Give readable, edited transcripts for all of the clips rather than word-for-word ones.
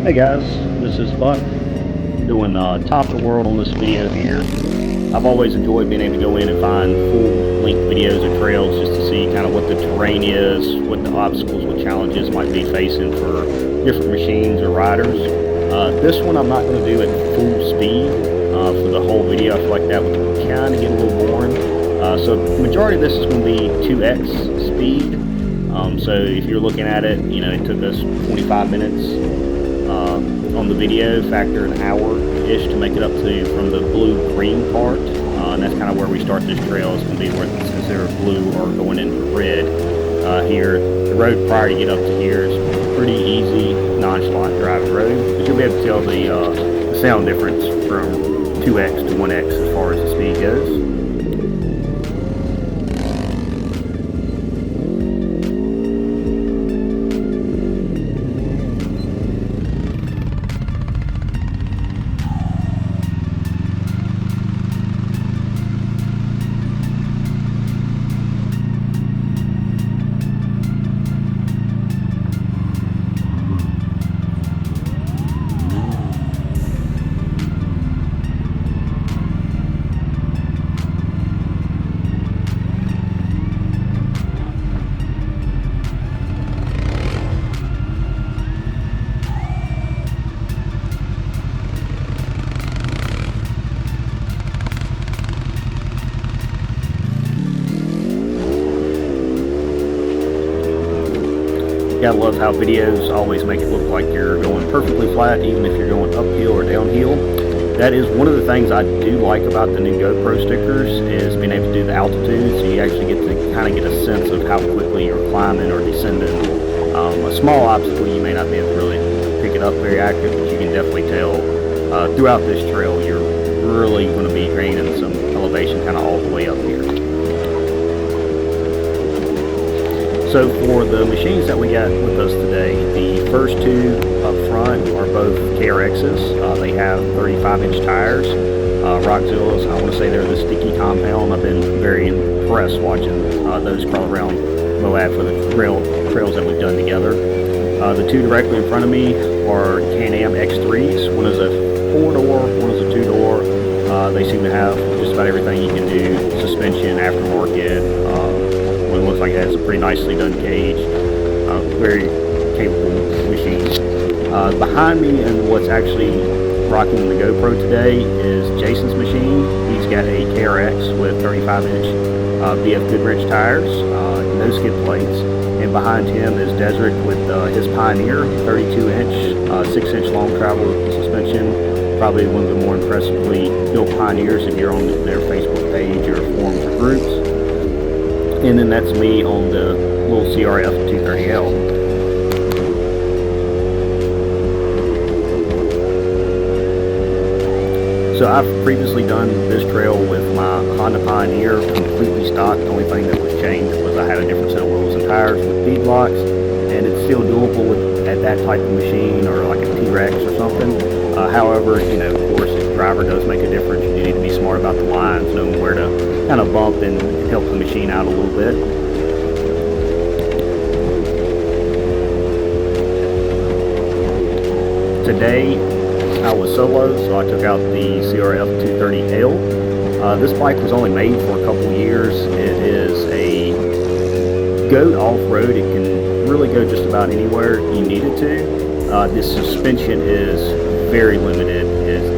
Hey guys, this is Buck doing top of the world on this video here. I've always enjoyed being able to go in and find full-length videos of trails just to see kind of what the terrain is, what the obstacles, what challenges might be facing for different machines or riders. This one I'm not going to do at full speed for the whole video. I feel like that would kind of get a little boring. So the majority of this is going to be 2x speed. So if you're looking at it, you know, it took us 25 minutes on the video, factor an hour-ish to make it up to from the blue-green part, and that's kind of where we start this trail. It's going to be where it's considered blue or going into red here. The road prior to get up to here is pretty easy, nonchalant driving road, but you'll be able to tell the sound difference from 2x to 1x as far as the speed goes. Gotta love how videos always make it look like you're going perfectly flat, even if you're going uphill or downhill. That is one of the things I do like about the new GoPro stickers, is being able to do the altitude, so you actually get to kind of get a sense of how quickly you're climbing or descending. A small obstacle, you may not be able to really pick it up very accurate, but you can definitely tell throughout this trail you're really going to be gaining some elevation kind of all the way up here. So for the machines that we got with us today, the first two up front are both KRXs. They have 35-inch tires. Rockzillas, I want to say they're the sticky compound. I've been very impressed watching those crawl around Moab for the trails that we've done together. The two directly in front of me are Can-Am X3s. One is a 4-door, one is a 2-door. They seem to have just about everything you can do: suspension, aftermarket. It looks like it has a pretty nicely done cage. Very capable machine. Behind me, and what's actually rocking the GoPro today, is Jason's machine. He's got a KRX with 35-inch BF Goodrich tires, no skid plates. And behind him is Desert with his Pioneer, 32-inch, 6-inch long travel suspension. Probably one of the more impressively built Pioneers if you're on their Facebook page or forums or groups. And then that's me on the little CRF 230L. So I've previously done this trail with my Honda Pioneer, completely stock. The only thing that was changed was I had a different set of wheels and tires with bead locks, and it's still doable at that type of machine or like a T-Rex or something. However, you know, of course, the driver does make a difference. You need to be smart about the lines, knowing where to kind of bump and help the machine out a little bit. Today I was solo, so I took out the CRF 230L. This bike was only made for a couple years. It is a go off-road. It can really go just about anywhere you need it to. This suspension is very limited.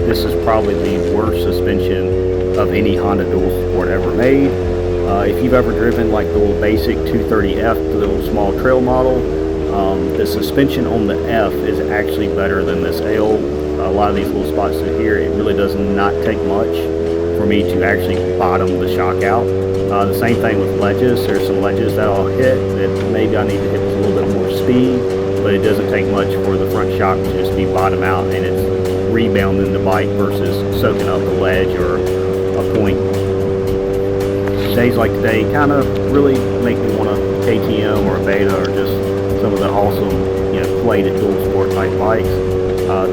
This is probably the worst suspension of any Honda dual sport ever made. If you've ever driven like the little basic 230F, the little small trail model, the suspension on the F is actually better than this L. A lot of these little spots in here, it really does not take much for me to actually bottom the shock out. The same thing with ledges. There's some ledges that I'll hit that maybe I need to hit with a little bit more speed, but it doesn't take much for the front shock to just be bottom out and it's rebounding the bike versus soaking up the ledge or a point. Days like today kind of really make me want a KTM or a Beta or just some of the awesome, you know, plated dual sport type bikes.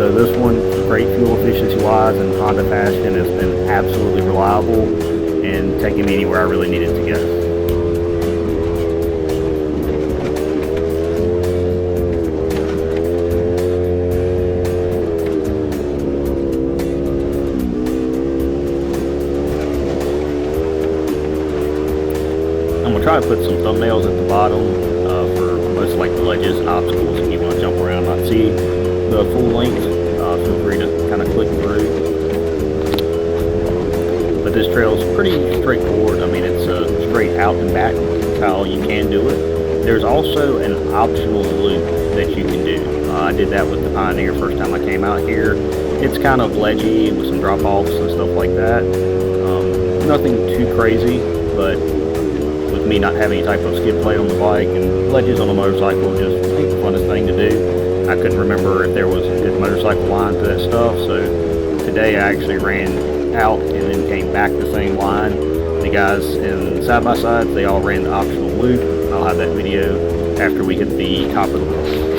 Though this one, great fuel efficiency wise and Honda fashion, has been absolutely reliable and taking me anywhere I really needed to go. try to put some thumbnails at the bottom for most like the ledges and obstacles if you want to jump around and not see the full length. Feel free to kind of click through. But this trail is pretty straightforward. I mean, it's a straight out and back how you can do it. There's also an optional loop that you can do. I did that with the Pioneer first time I came out here. It's kind of ledgy with some drop-offs and stuff like that. Nothing too crazy, but with me not having any type of skid plate on the bike and ledges on a motorcycle just ain't the funnest thing to do. I couldn't remember if there was a good motorcycle line to that stuff, so today I actually ran out and then came back the same line. The guys in side-by-sides, they all ran the optional loop. I'll have that video after we hit the top of the hill.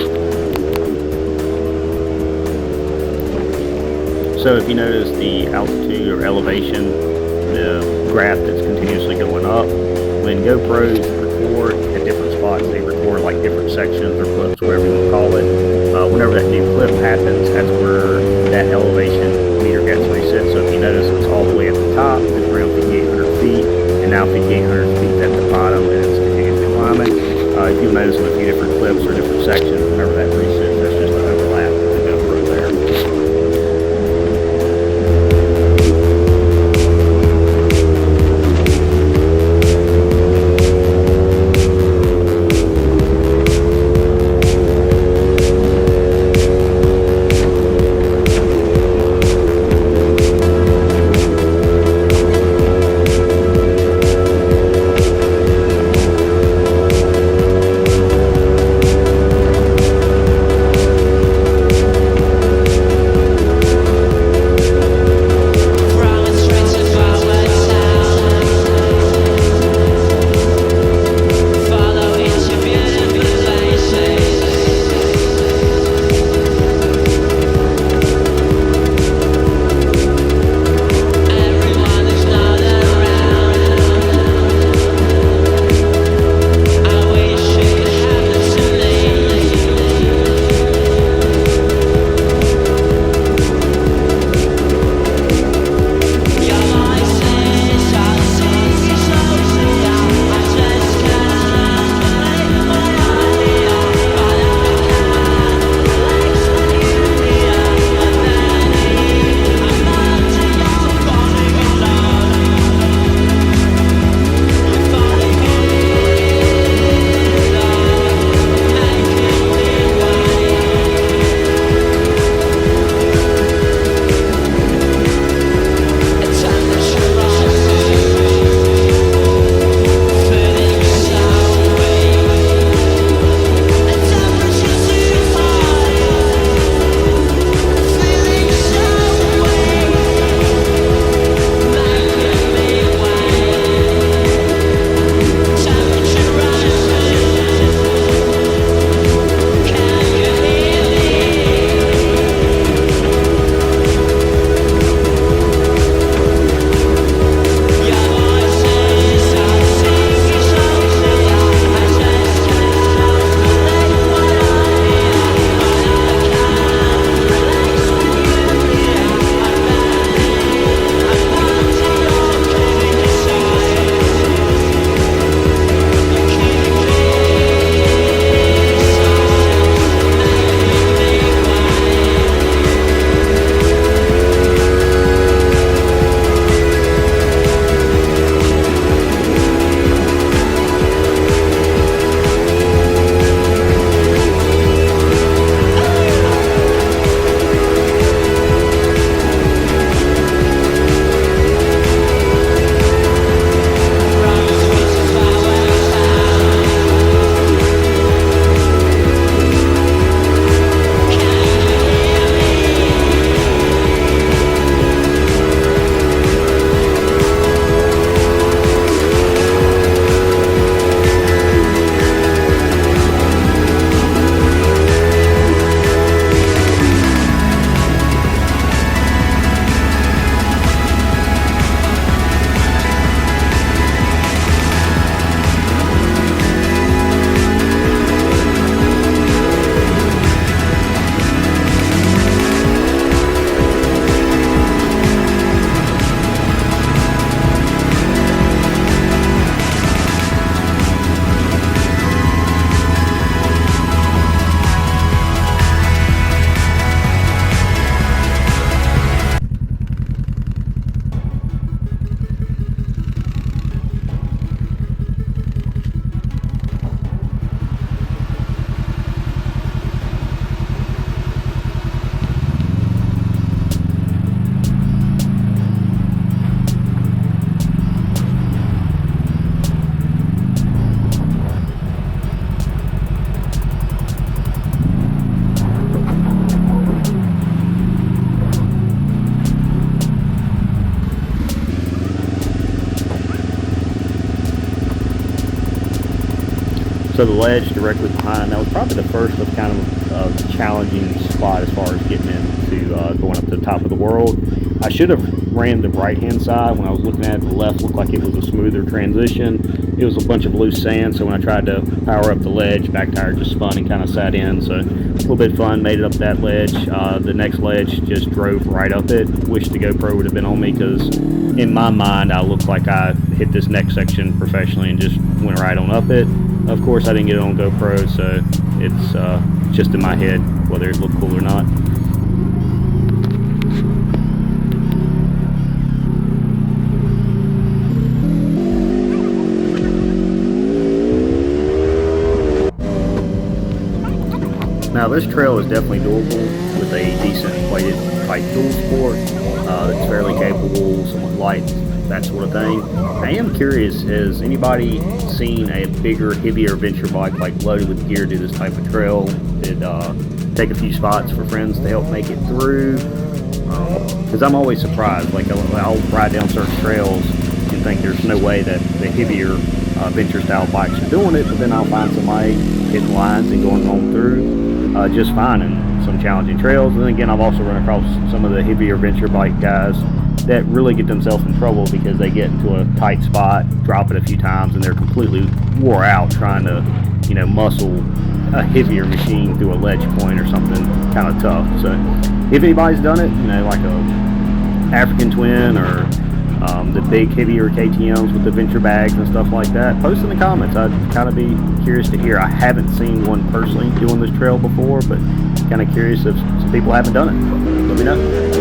So if you notice the altitude or elevation, the graph that's continuously going up, when GoPros record at different spots, they record like different sections or clips, whatever you want to call it. Whenever that new clip happens, that's where that elevation meter gets reset. So if you notice, it's all the way at the top, it's around 5,800 feet, and now 5,800 feet at the bottom, and it's continuously climbing. If you'll notice in a few different clips or different sections, whenever that resets, that's just an overlap of the GoPro there. So the ledge directly behind, that was probably the first of kind of a challenging spot as far as getting into going up to the top of the world. I should have ran the right hand side. When I was looking at it, the left looked like it was a smoother transition. It was a bunch of loose sand, so when I tried to power up the ledge, back tire just spun and kind of sat in. So a little bit fun, made it up that ledge. The next ledge just drove right up it. Wish the GoPro would have been on me, because in my mind I looked like I hit this next section professionally and just went right on up it. Of course I didn't get it on GoPro, so it's just in my head whether it looked cool or not. Now this trail is definitely doable with a decent plated type dual sport. It's fairly capable, somewhat light, that sort of thing. I am curious, has anybody seen a bigger, heavier venture bike like loaded with gear do this type of trail? Did take a few spots for friends to help make it through? Because I'm always surprised. Like I'll ride down certain trails and think there's no way that the heavier venture style bikes are doing it, but then I'll find somebody hitting lines and going home through just fine in some challenging trails. And then again, I've also run across some of the heavier venture bike guys that really get themselves in trouble because they get into a tight spot, drop it a few times, and they're completely wore out trying to, muscle a heavier machine through a ledge point or something kind of tough. So if anybody's done it, like a African Twin or the big heavier KTMs with the venture bags and stuff like that, post in the comments. I'd kind of be curious to hear. I haven't seen one personally doing this trail before, but kind of curious if some people haven't done it. Let me know.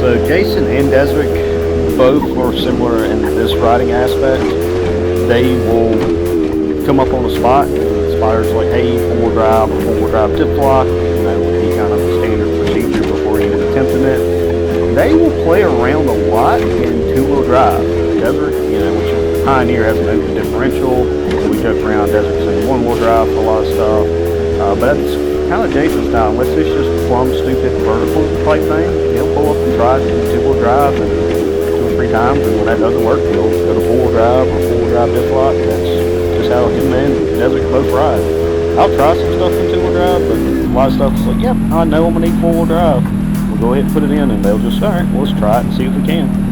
So Jason and Desric both are similar in this riding aspect. They will come up on a spot. The spotter's like, hey, four-wheel drive tip block. That would be kind of a standard procedure before even attempting it. They will play around a lot in two-wheel drive. Desric, which is Pioneer, has an open differential. We joke around Desric's in one-wheel drive for a lot of stuff. But that's kind of Jason's style. Unless it's just plumb stupid vertical type thing, he'll pull up and try it in two-wheel drive and 2 or 3 times, and when that doesn't work, he'll go to four-wheel drive or four-wheel drive dip lock. That's just how him and Desric both ride. I'll try some stuff in two-wheel drive, but a lot of stuff is like, yep, I know I'm gonna need four-wheel drive. We'll go ahead and put it in, and they'll just, all right, well, let's try it and see if we can.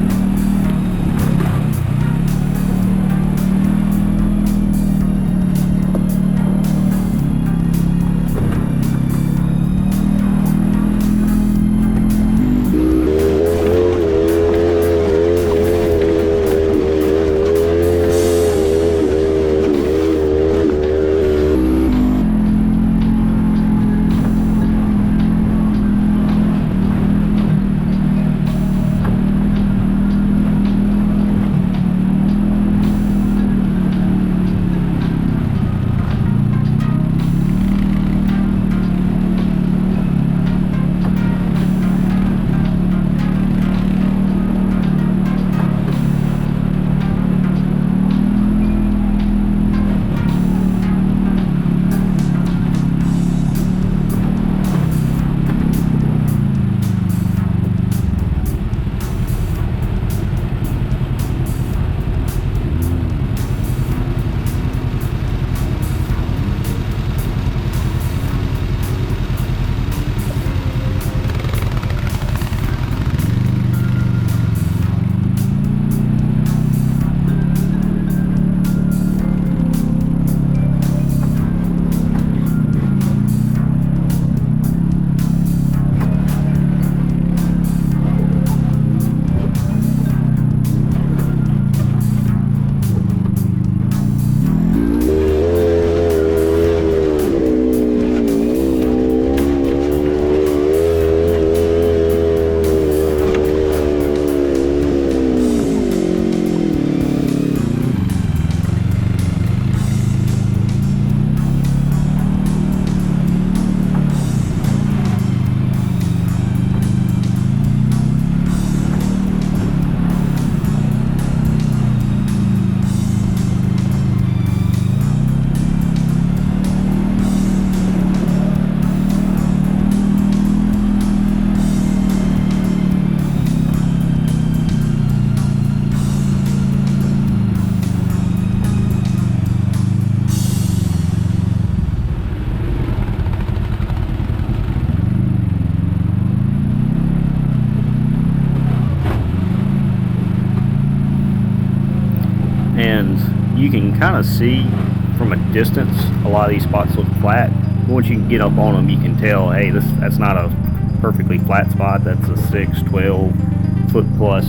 And you can kind of see from a distance a lot of these spots look flat. Once you get up on them, you can tell, hey, that's not a perfectly flat spot. That's a 6-12 foot plus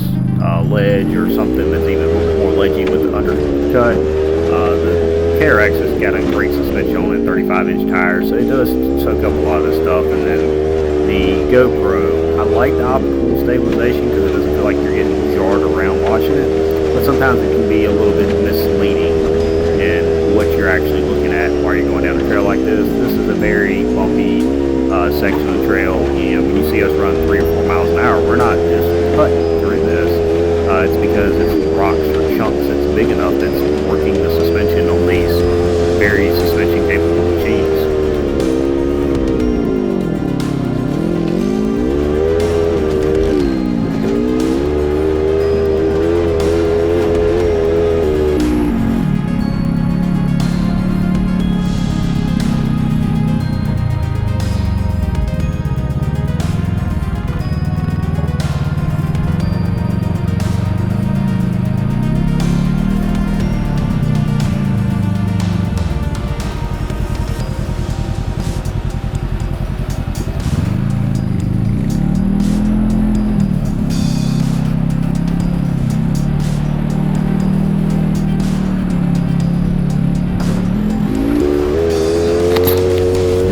ledge, or something that's even a little bit more ledgy with an undercut. The KRX has got a great suspension on it, 35-inch tires, so it does soak up a lot of this stuff. And then the GoPro, I like the optical stabilization because it doesn't feel like you're getting jarred around watching it, but sometimes it can be a little bit misleading in what you're actually looking at while you're going down a trail like this. This is a very bumpy section of the trail. You know, when you see us run 3 or 4 miles an hour, we're not just cutting through this. It's because it's rocks or chunks that's big enough that's working the suspension on these very suspension capable machines.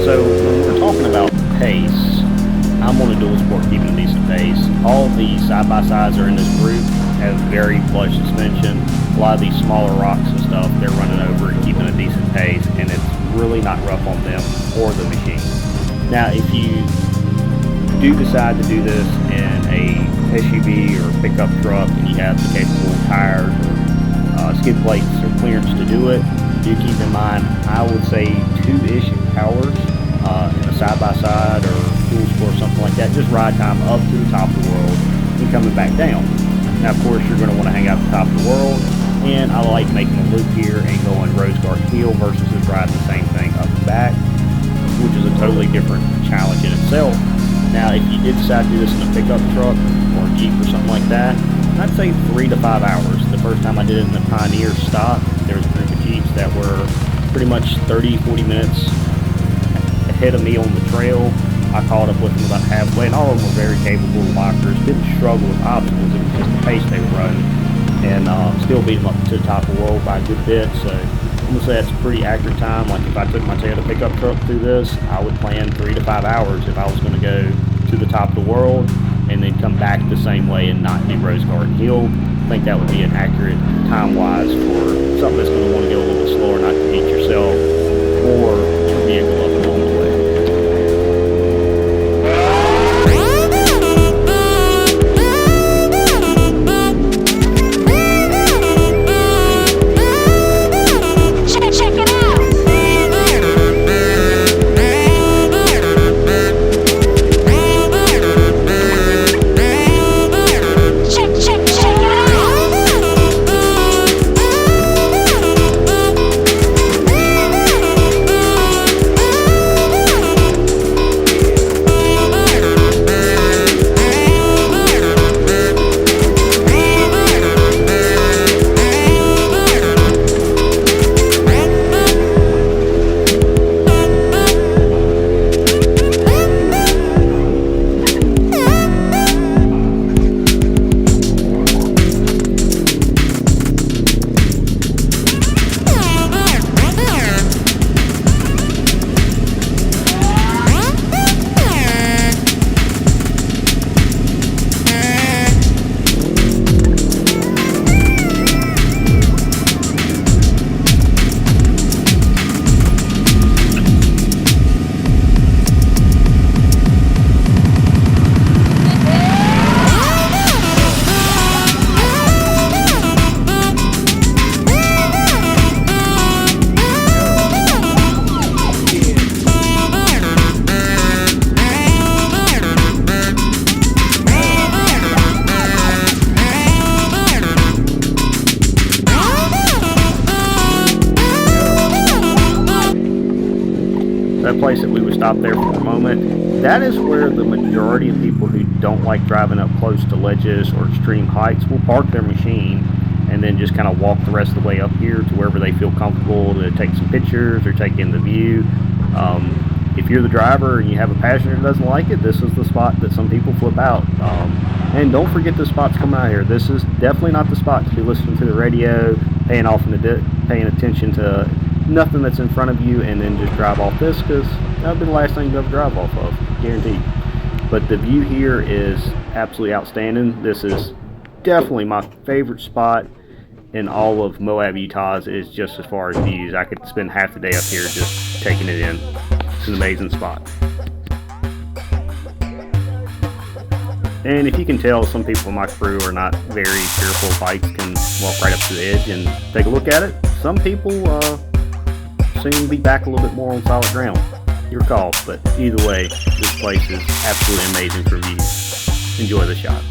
So when we're talking about pace, I'm on a dual sport keeping a decent pace. All the side-by-sides are in this group have very flush suspension. A lot of these smaller rocks and stuff, they're running over and keeping a decent pace, and it's really not rough on them or the machine. Now, if you do decide to do this in a SUV or pickup truck and you have the capable tires or skid plates or clearance to do it, do keep in mind, I would say 2-ish hours in a side-by-side or dual sport or something like that. Just ride time up to the top of the world and coming back down. Now, of course, you're going to want to hang out at the top of the world, and I like making a loop here and going Rose Garden Hill versus just riding the same thing up back, which is a totally different challenge in itself. Now, if you did decide to do this in a pickup truck or a Jeep or something like that, I'd say 3 to 5 hours. The first time I did it in the Pioneer stock, there was a group of Jeeps that were pretty much 30, 40 minutes ahead of me on the trail. I caught up with them about halfway, and all of them were very capable walkers, didn't struggle with obstacles. It was just the pace they were running, and still beat them up to the top of the world by a good bit. So I'm going to say that's a pretty accurate time. Like if I took my Toyota pickup truck through this, I would plan 3 to 5 hours if I was going to go to the top of the world and then come back the same way and not do Rose Garden Hill. I think that would be an accurate time-wise for something that's going to want to go a little bit slower, not to hit yourself or your vehicle up along the way. That place that we would stop there for a moment, that is where the majority of people who don't like driving up close to ledges or extreme heights will park their machine and then just kind of walk the rest of the way up here to wherever they feel comfortable to take some pictures or take in the view. If you're the driver and you have a passenger that doesn't like it, this is the spot that some people flip out. And don't forget the spots coming out here. This is definitely not the spot to be listening to the radio, paying attention to nothing that's in front of you, and then just drive off this, because that'll be the last thing you'll ever drive off of, guaranteed. But the view here is absolutely outstanding. This is definitely my favorite spot in all of Moab, Utah. Is just as far as views. I could spend half the day up here just taking it in. It's an amazing spot. And if you can tell, some people in my crew are not very fearful of bikes, can walk right up to the edge and take a look at it. Some people seem to be back a little bit more on solid ground. Your call, but either way, this place is absolutely amazing for views. Enjoy the shot.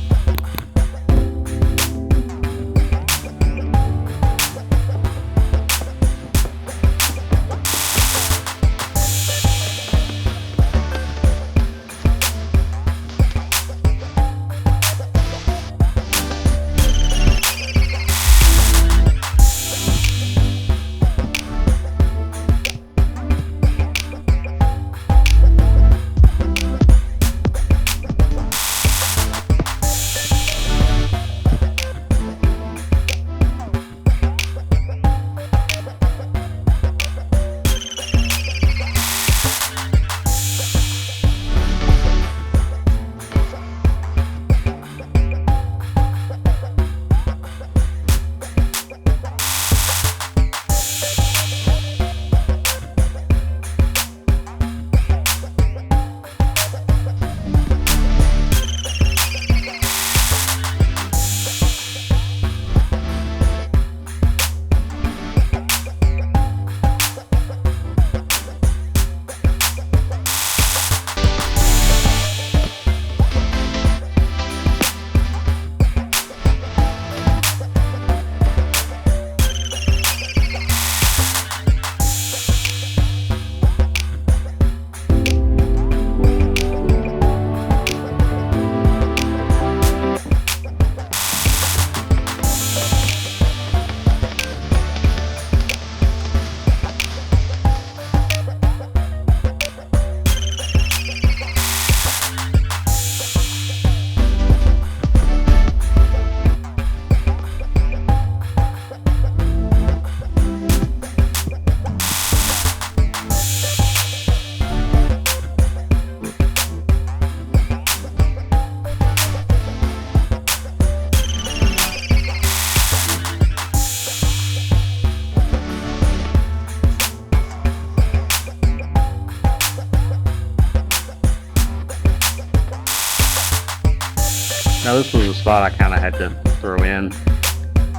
Now this was a spot I kind of had to throw in.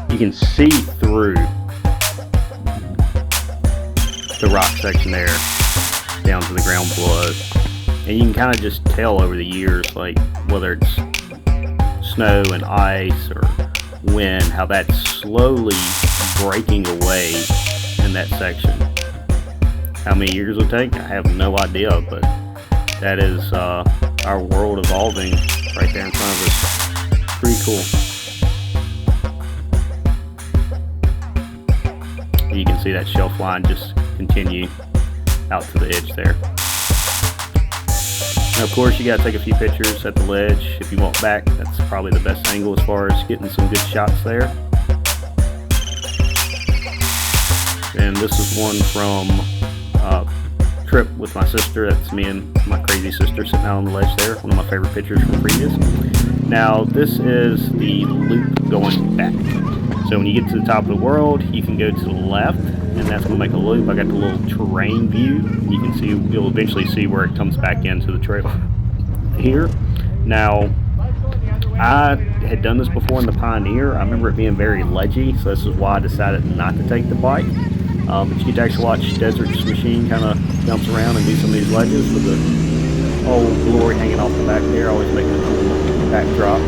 You can see through the rock section there down to the ground below, and you can kind of just tell over the years, like whether it's snow and ice or wind, how that's slowly breaking away in that section. How many years it'll take, I have no idea, but that is our world evolving right there in front of us. Pretty cool. You can see that shelf line just continue out to the edge there. Now, of course, you got to take a few pictures at the ledge. If you walk back, that's probably the best angle as far as getting some good shots there. And this is one from a trip with my sister. That's me and my crazy sister sitting out on the ledge there. One of my favorite pictures from previous. Now, this is the loop going back. So when you get to the top of the world, you can go to the left, and that's going to make a loop. I got the little terrain view. You can see, you'll eventually see where it comes back into the trail here. Now, I had done this before in the Pioneer. I remember it being very ledgy, so this is why I decided not to take the bike. But you get to actually watch Desert's machine kind of bounce around and do some of these ledges with the old glory hanging off the back there, always making a cool backdrop.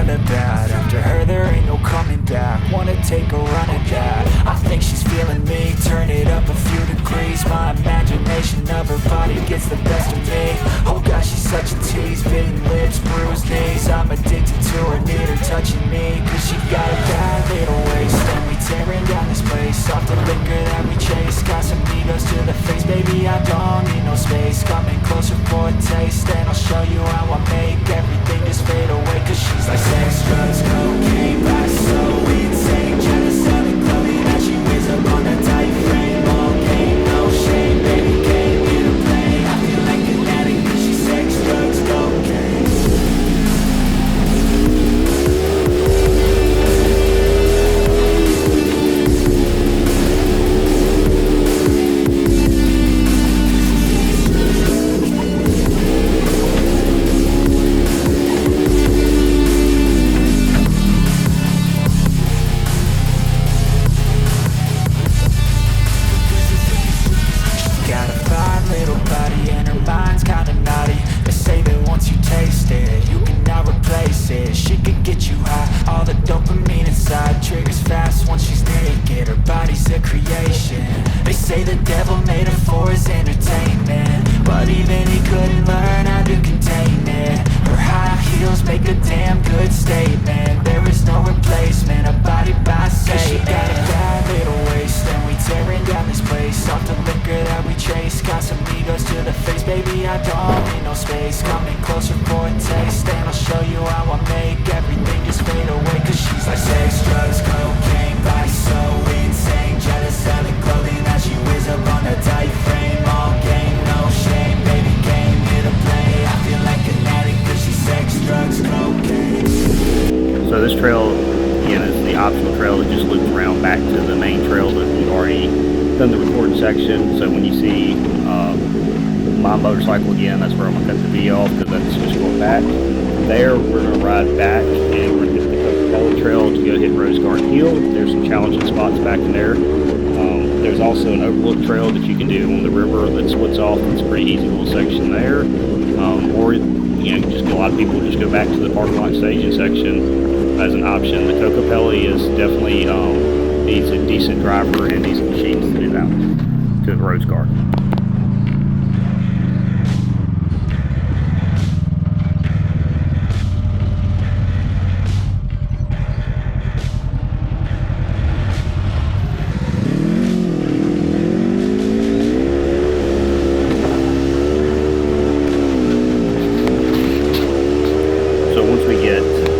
none of that. After her there ain't no coming back. Wanna take a run at that. I think she's feeling me, turn it up a few degrees. My imagination of her body gets the best of me. Oh gosh, she's such a tease, bitten lips, bruised knees. I'm addicted to her, need her touching me, cause she got a bad little waist. And we tearing down this place, off the liquor that we chase. Got some egos to the face, baby, I don't need no space. Coming closer for a taste, and I'll show you how I make everything just fade away. Cause she's like sex, drugs, cocaine, vice so insane. Jealous of the clothing that she wears up on a tight frame. All game, no shame, baby, came here to play. I feel like an addict cause she's sex, drugs, cocaine. So this trail, again, is the optional trail that just loops around back to the main trail that we've already done the recording section. So when you see my motorcycle again, that's where I'm going to cut the video off because that's just going back. There, we're going to ride back and we're going to hit the Coca-Cola trail to go hit Rose Garden Hill. There's some challenging spots back in there. There's also an overlook trail that you can do on the river that splits off. It's a pretty easy little section there. Or, you know, just a lot of people just go back to the parking lot staging section as an option. The Coca-Cola is definitely needs a decent driver and decent machines to do that to the Rose Garden.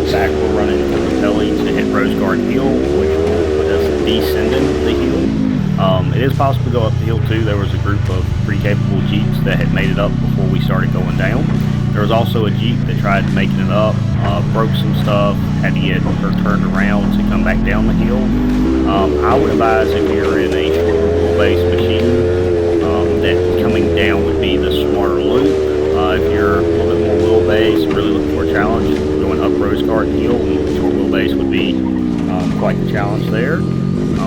Back, we're running Coca-Cola to hit Rose Garden Hill, which will put us descending the hill. It is possible to go up the hill too. There was a group of pretty capable Jeeps that had made it up before we started going down. There was also a Jeep that tried making it up, broke some stuff, had to get her turned around to come back down the hill. I would advise if you're in a shorter wheelbase machine, that coming down would be the smarter loop. If you're a little bit more wheelbase, really looking for a challenge, going up Rose Garden Hill, short wheelbase would be quite the challenge there.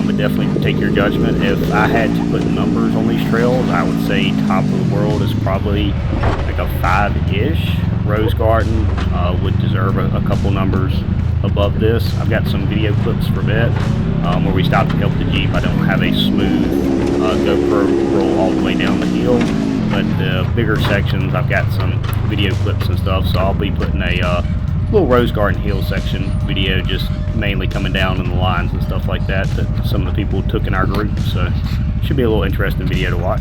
But definitely take your judgment. If I had to put numbers on these trails, I would say top of the world is probably like a 5-ish. Rose Garden would deserve a couple numbers above this. I've got some video clips for a bit where we stopped to help the Jeep. I don't have a smooth GoPro roll all the way down the hill, but the bigger sections I've got some video clips and stuff, so I'll be putting a little Rose Garden Hill section video, just mainly coming down in the lines and stuff like that some of the people took in our group, so it should be a little interesting video to watch.